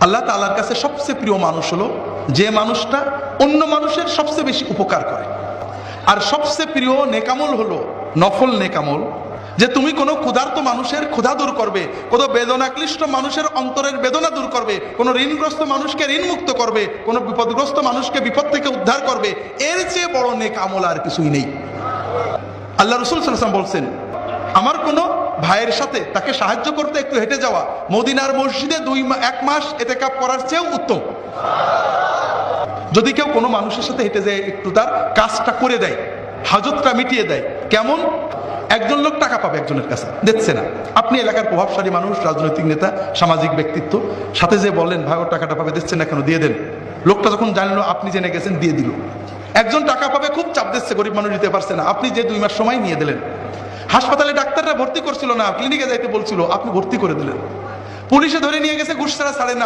আল্লাহ তাআলার কাছে সবচেয়ে প্রিয় মানুষ হলো যে মানুষটা অন্য মানুষের সবচেয়ে বেশি উপকার করে। আর সবচেয়ে প্রিয় নেকামল হলো নফল নেকামল, যে তুমি কোনো ক্ষুধার্ত মানুষের ক্ষুধা দূর করবে, কোনো বেদনাক্লিষ্ট মানুষের অন্তরের বেদনা দূর করবে, কোনো ঋণগ্রস্ত মানুষকে ঋণ মুক্ত করবে, কোনো বিপদগ্রস্ত মানুষকে বিপদ থেকে উদ্ধার করবে। এর চেয়ে বড় নেক আমল আর কিছুই নেই। আল্লাহ রাসূল সাল্লাল্লাহু আলাইহি ওয়াসাল্লাম বলছেন, আমার কোনো ভাইয়ের সাথে তাকে সাহায্য করতে একটু হেঁটে যাওয়া মদিনার মসজিদে 1 মাস ইতিকাফ করার চেয়েও উত্তম। যদি কেউ কোনো মানুষের সাথে হেঁটে যায়, একটু তার কাজটা করে দেয়, হাজতটা মিটিয়ে দেয়। কেমন? একজন লোক টাকা পাবে একজনের কাছে, দিচ্ছে না। আপনি এলাকার প্রভাবশালী মানুষ, রাজনৈতিক নেতা, সামাজিক ব্যক্তিত্ব, সাথে যে বললেন ভাই ওর টাকাটা পাবে, দিচ্ছে না কেন, দিয়ে দেন। লোকটা যখন জানলো আপনি জেনে গেছেন, দিয়ে দিল। একজন টাকা পাবে, খুব চাপ দিচ্ছে, গরিব মানুষ দিতে পারছে না, আপনি যে 2 মাস সময় নিয়ে দিলেন। হাসপাতালে ডাক্তাররা ভর্তি করছিল না, ক্লিনিকে যাইতে বলছিল, আপনি ভর্তি করে দিলেন। পুলিশে ধরে নিয়ে গেছে, ঘুষ ছাড়া ছাড়ে না,